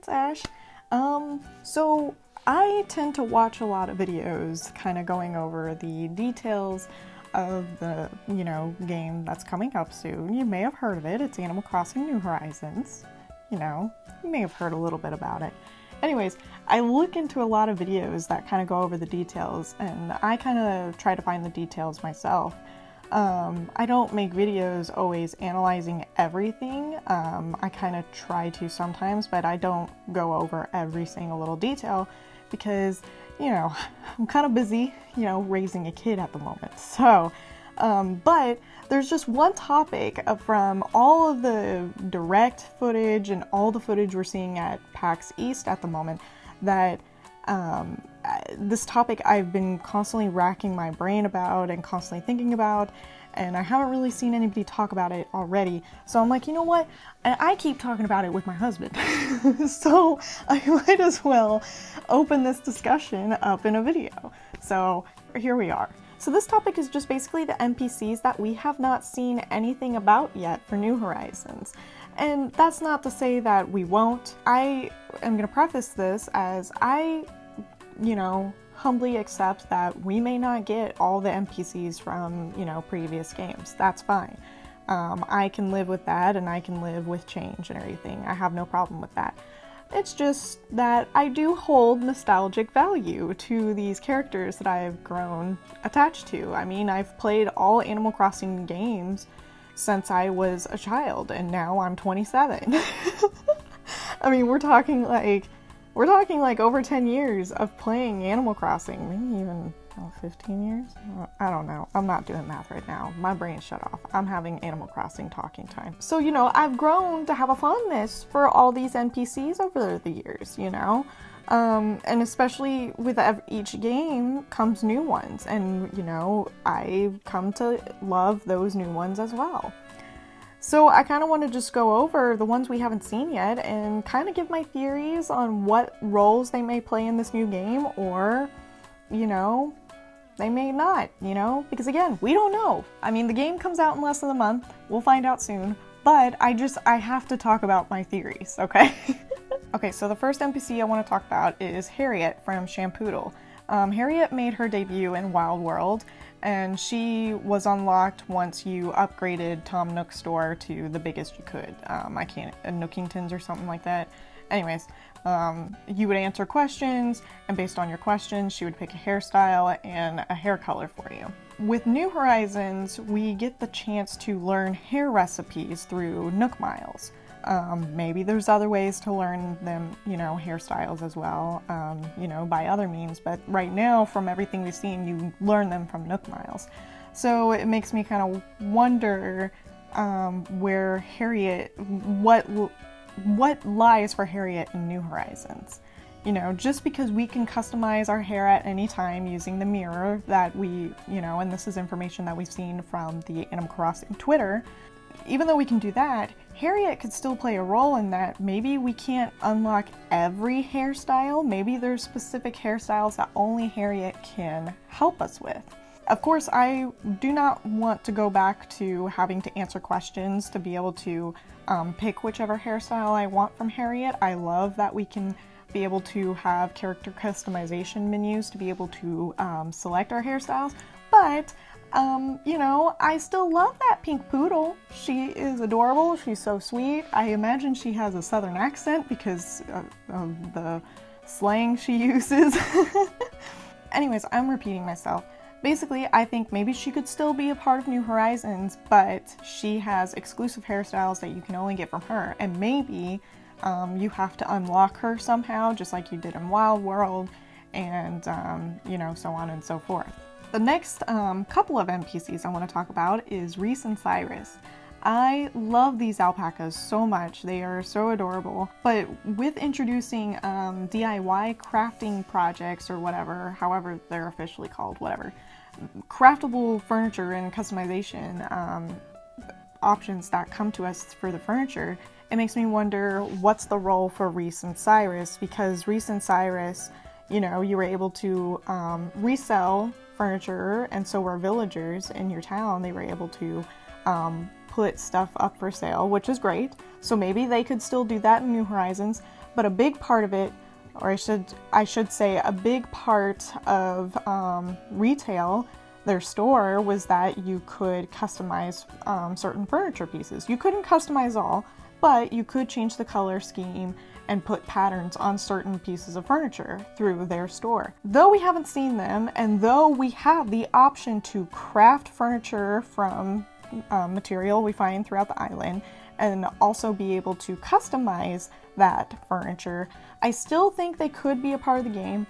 it's Ash. So I tend to watch a lot of videos kind of going over the details of the, game that's coming up soon. You may have heard of it. It's Animal Crossing New Horizons. You may have heard a little bit about it. Anyways, I look into a lot of videos that kind of go over the details, and I kind of try to find the details myself. I don't make videos always analyzing everything. I kind of try to sometimes, but I don't go over every single little detail because, I'm kind of busy, raising a kid at the moment. So, but there's just one topic from all of the direct footage and all the footage we're seeing at PAX East at the moment that this topic I've been constantly racking my brain about and constantly thinking about, and I haven't really seen anybody talk about it already. So I'm like, you know what? I keep talking about it with my husband. So I might as well open this discussion up in a video. So here we are. So this topic is just basically the NPCs that we have not seen anything about yet for New Horizons. And that's not to say that we won't. I am going to preface this as I humbly accept that we may not get all the NPCs from, previous games. That's fine. I can live with that, and I can live with change and everything. I have no problem with that. It's just that I do hold nostalgic value to these characters that I've grown attached to. I mean, I've played all Animal Crossing games since I was a child, and now I'm 27. I mean, we're talking like over 10 years of playing Animal Crossing, maybe even 15 years? I don't know. I'm not doing math right now. My brain's shut off. I'm having Animal Crossing talking time. So, I've grown to have a fondness for all these NPCs over the years, and especially with each game comes new ones, and, I come to love those new ones as well. So I kind of want to just go over the ones we haven't seen yet and kind of give my theories on what roles they may play in this new game, or, they may not, because again, we don't know. I mean, the game comes out in less than a month. We'll find out soon, but I have to talk about my theories, okay? Okay, so the first NPC I want to talk about is Harriet from Shampoodle. Harriet made her debut in Wild World, and she was unlocked once you upgraded Tom Nook's store to the biggest you could. Nookingtons or something like that. Anyways, you would answer questions, and based on your questions, she would pick a hairstyle and a hair color for you. With New Horizons, we get the chance to learn hair recipes through Nook Miles. Maybe there's other ways to learn them, hairstyles as well, by other means, but right now, from everything we've seen, you learn them from Nook Miles. So it makes me kind of wonder where Harriet, what lies for Harriet in New Horizons. Just because we can customize our hair at any time using the mirror that we, and this is information that we've seen from the Animal Crossing Twitter, even though we can do that, Harriet could still play a role in that. Maybe we can't unlock every hairstyle. Maybe there's specific hairstyles that only Harriet can help us with. Of course, I do not want to go back to having to answer questions to be able to pick whichever hairstyle I want from Harriet. I love that we can be able to have character customization menus to be able to select our hairstyles, but I still love that pink poodle. She is adorable. She's so sweet. I imagine she has a southern accent because of the slang she uses. Anyways, I'm repeating myself. Basically, I think maybe she could still be a part of New Horizons, but she has exclusive hairstyles that you can only get from her, and maybe you have to unlock her somehow, just like you did in Wild World, and, so on and so forth. The next couple of NPCs I want to talk about is Reese and Cyrus. I love these alpacas so much. They are so adorable. But with introducing DIY crafting projects or whatever, however they're officially called, whatever, craftable furniture and customization options that come to us for the furniture, it makes me wonder what's the role for Reese and Cyrus, because Reese and Cyrus, you were able to resell furniture, and so were villagers in your town. They were able to put stuff up for sale, which is great. So maybe they could still do that in New Horizons, but a big part of it, or I should say a big part of retail, their store, was that you could customize certain furniture pieces. You couldn't customize all, but you could change the color scheme and put patterns on certain pieces of furniture through their store. Though we haven't seen them, and though we have the option to craft furniture from material we find throughout the island, and also be able to customize that furniture, I still think they could be a part of the game,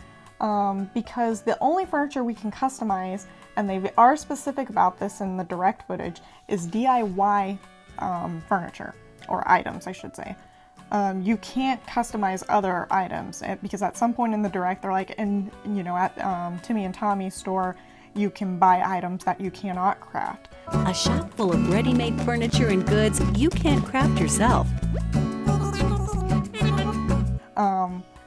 because the only furniture we can customize, and they are specific about this in the direct footage, is DIY furniture, or items, I should say. You can't customize other items, because at some point in the direct, they're like, at Timmy and Tommy's store, you can buy items that you cannot craft. A shop full of ready-made furniture and goods you can't craft yourself.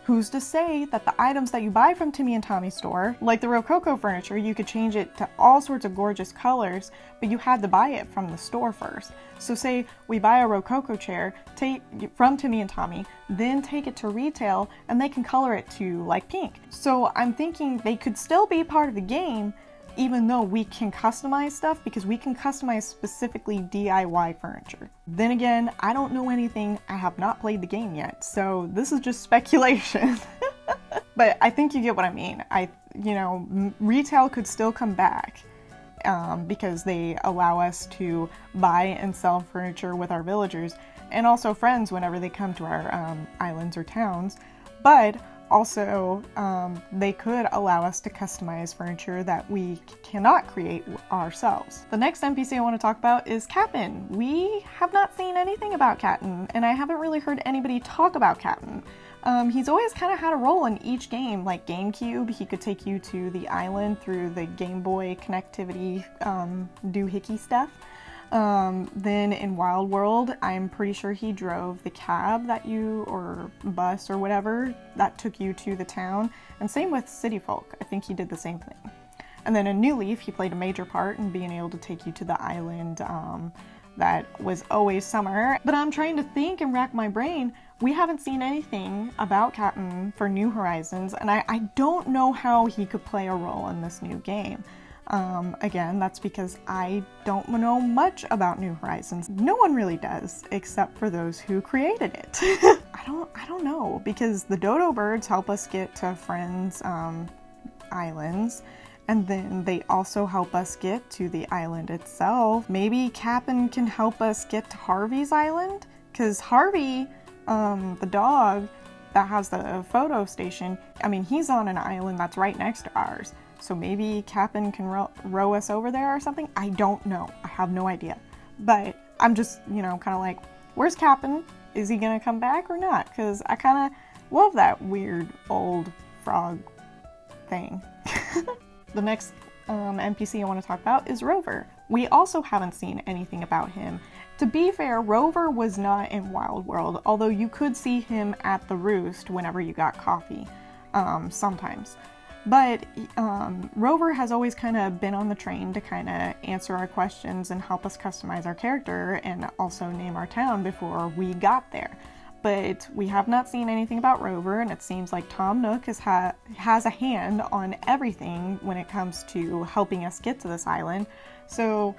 Who's to say that the items that you buy from Timmy and Tommy's store, like the Rococo furniture, you could change it to all sorts of gorgeous colors, but you had to buy it from the store first. So say we buy a Rococo chair from Timmy and Tommy, then take it to retail, and they can color it to like pink. So I'm thinking they could still be part of the game, even though we can customize stuff, because we can customize specifically DIY furniture. Then again, I don't know anything. I have not played the game yet, so this is just speculation. But I think you get what I mean. Retail could still come back, because they allow us to buy and sell furniture with our villagers, and also friends whenever they come to our islands or towns. But also, they could allow us to customize furniture that we cannot create ourselves. The next NPC I want to talk about is Captain. We have not seen anything about Captain, and I haven't really heard anybody talk about Captain. He's always kind of had a role in each game, like GameCube. He could take you to the island through the Game Boy connectivity doohickey stuff. Then in Wild World, I'm pretty sure he drove the cab or bus or whatever that took you to the town. And same with City Folk, I think he did the same thing. And then in New Leaf, he played a major part in being able to take you to the island that was always summer. But I'm trying to think and rack my brain. We haven't seen anything about Captain for New Horizons, and I don't know how he could play a role in this new game. Again, that's because I don't know much about New Horizons. No one really does, except for those who created it. I don't know, because the dodo birds help us get to friends' islands, and then they also help us get to the island itself. Maybe Cap'n can help us get to Harvey's island, because Harvey, the dog that has the photo station, he's on an island that's right next to ours. So maybe Cap'n can row us over there or something? I don't know. I have no idea. But I'm just, kind of like, where's Cap'n? Is he gonna come back or not? Because I kind of love that weird old frog thing. The next NPC I want to talk about is Rover. We also haven't seen anything about him. To be fair, Rover was not in Wild World, although you could see him at the Roost whenever you got coffee, sometimes. But Rover has always kind of been on the train to kind of answer our questions and help us customize our character and also name our town before we got there. But we have not seen anything about Rover, and it seems like Tom Nook has a hand on everything when it comes to helping us get to this island. So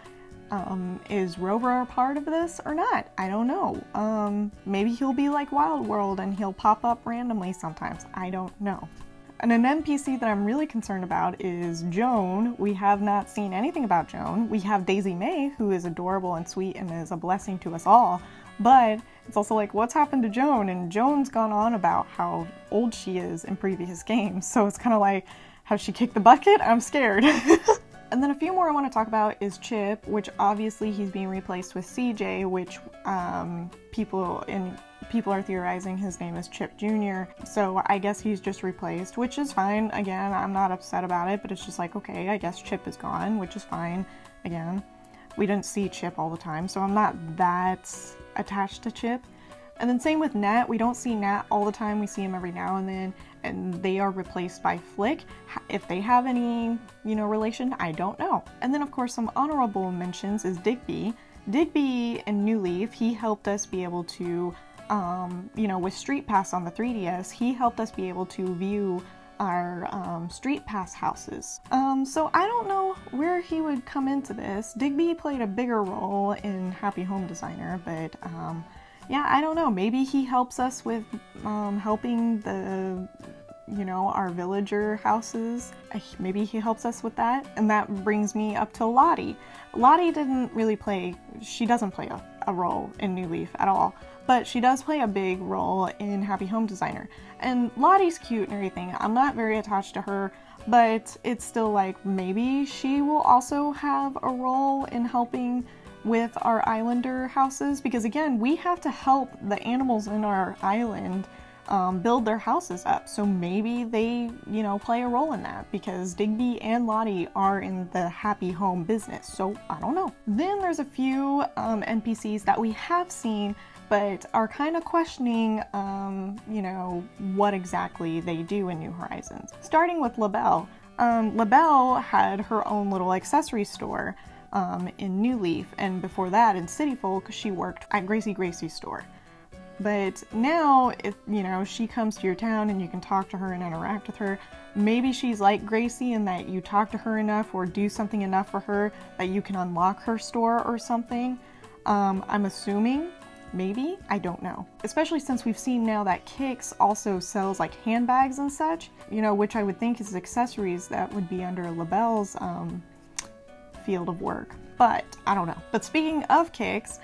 is Rover a part of this or not? I don't know. Maybe he'll be like Wild World and he'll pop up randomly sometimes. I don't know. And an NPC that I'm really concerned about is Joan. We have not seen anything about Joan. We have Daisy May, who is adorable and sweet and is a blessing to us all, but it's also like, what's happened to Joan? And Joan's gone on about how old she is in previous games, so it's kind of like, has she kicked the bucket? I'm scared. And then a few more I want to talk about is Chip, which obviously he's being replaced with CJ, which people are theorizing his name is Chip Jr. So I guess he's just replaced, which is fine. Again, I'm not upset about it, but it's just like, okay, I guess Chip is gone, which is fine. Again, we didn't see Chip all the time, so I'm not that attached to Chip. And then same with Nat. We don't see Nat all the time. We see him every now and then, and they are replaced by Flick. If they have any, relation, I don't know. And then of course some honorable mentions is Digby, Digby in New Leaf, he helped us be able to, you know, with Street Pass on the 3DS, he helped us be able to view our Street Pass houses. So I don't know where he would come into this. Digby played a bigger role in Happy Home Designer, but yeah, I don't know. Maybe he helps us with helping the, you know, our villager houses. Maybe he helps us with that. And that brings me up to Lottie. Lottie didn't really play, she doesn't play a role in New Leaf at all, but she does play a big role in Happy Home Designer. And Lottie's cute and everything. I'm not very attached to her, but it's still like maybe she will also have a role in helping with our islander houses, because again, we have to help the animals in our island build their houses up. So maybe they, you know, play a role in that, because Digby and Lottie are in the happy home business. So I don't know. Then there's a few NPCs that we have seen but are kind of questioning, you know, what exactly they do in New Horizons. Starting with LaBelle. LaBelle had her own little accessory store in New Leaf, and before that in City Folk she worked at Gracie's store. But now, if you know, she comes to your town and you can talk to her and interact with her, maybe she's like Gracie in that you talk to her enough or do something enough for her that you can unlock her store or something. I'm assuming, maybe, I don't know. Especially since we've seen now that Kix also sells like handbags and such, you know, which I would think is accessories that would be under LaBelle's field of work, but I don't know. But speaking of Kix,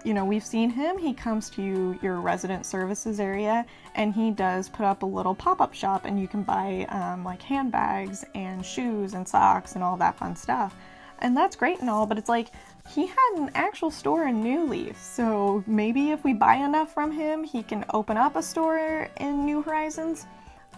you know, we've seen him. He comes to your resident services area and he does put up a little pop-up shop, and you can buy like handbags and shoes and socks and all that fun stuff. And that's great and all, but it's like he had an actual store in New Leaf, so maybe if we buy enough from him, he can open up a store in New Horizons.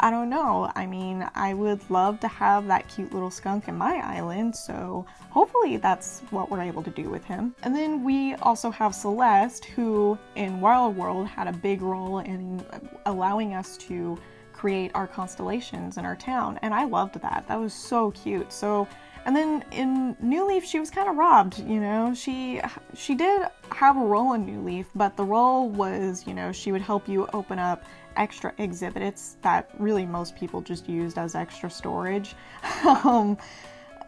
I don't know. I mean, I would love to have that cute little skunk in my island, so hopefully that's what we're able to do with him. And then we also have Celeste, who in Wild World had a big role in allowing us to create our constellations in our town, and I loved that. That was so cute. So, and then in New Leaf, she was kind of robbed, you know. She did have a role in New Leaf, but the role was, you know, she would help you open up extra exhibits that really most people just used as extra storage.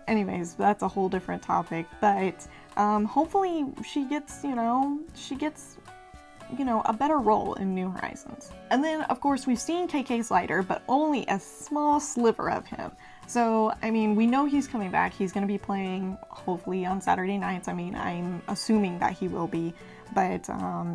Anyways, that's a whole different topic, but hopefully she gets, you know, a better role in New Horizons. And then, of course, we've seen KK Slider, but only a small sliver of him. So, I mean, we know he's coming back. He's going to be playing, hopefully, on Saturday nights. I mean, I'm assuming that he will be. But,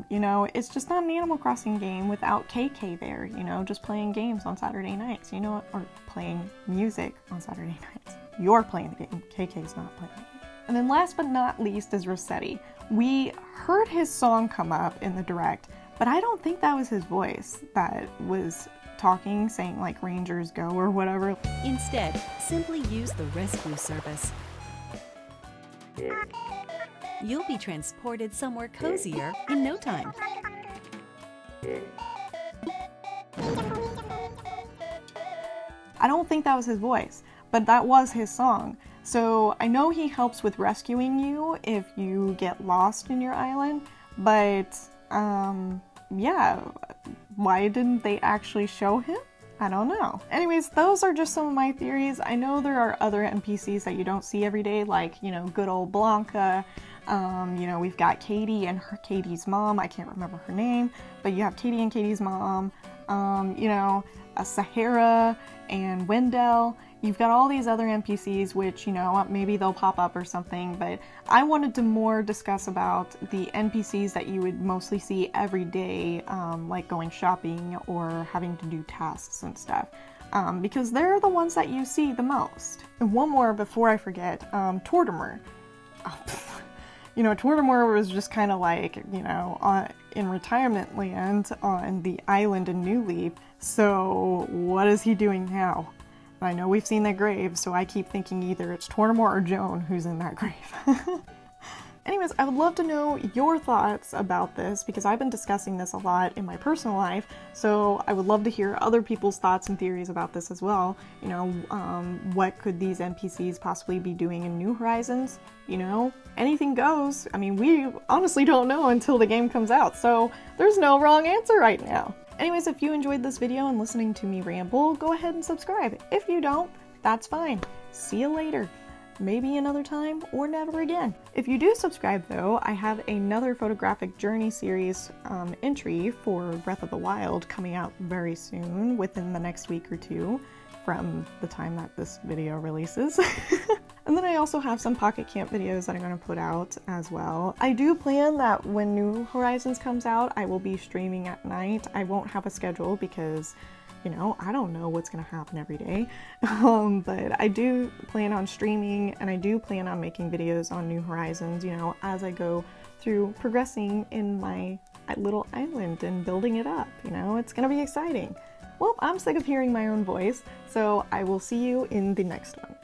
you know, it's just not an Animal Crossing game without KK there, you know, just playing games on Saturday nights, you know, or playing music on Saturday nights. You're playing the game. KK's not playing the game. And then last but not least is Rossetti. We heard his song come up in the direct, but I don't think that was his voice that was talking, saying like Rangers go or whatever. Instead, simply use the rescue service. You'll be transported somewhere cozier in no time. I don't think that was his voice, but that was his song. So I know he helps with rescuing you if you get lost in your island, but yeah, why didn't they actually show him? I don't know. Anyways, those are just some of my theories. I know there are other NPCs that you don't see every day, like, you know, good old Blanca. You know, we've got Katie and Katie's mom. I can't remember her name, but you have Katie and Katie's mom. You know, Sahara and Wendell. You've got all these other NPCs, which, you know, maybe they'll pop up or something, but I wanted to more discuss about the NPCs that you would mostly see every day, like going shopping or having to do tasks and stuff, because they're the ones that you see the most. And one more before I forget, Tortimer. You know, Tortimer was just kind of like, you know, in retirement land on the island in New Leaf, so what is he doing now? I know we've seen that grave, so I keep thinking either it's Tortimer or Joan who's in that grave. Anyways, I would love to know your thoughts about this because I've been discussing this a lot in my personal life, so I would love to hear other people's thoughts and theories about this as well. You know, what could these NPCs possibly be doing in New Horizons? You know, anything goes. I mean, we honestly don't know until the game comes out, so there's no wrong answer right now. Anyways, if you enjoyed this video and listening to me ramble, go ahead and subscribe. If you don't, that's fine. See you later. Maybe another time or never again. If you do subscribe though, I have another photographic journey series entry for Breath of the Wild coming out very soon, within the next week or two from the time that this video releases. And then I also have some Pocket Camp videos that I'm going to put out as well. I do plan that when New Horizons comes out, I will be streaming at night. I won't have a schedule because, you know, I don't know what's going to happen every day. But I do plan on streaming, and I do plan on making videos on New Horizons, you know, as I go through progressing in my little island and building it up. You know, it's going to be exciting. Well, I'm sick of hearing my own voice, so I will see you in the next one.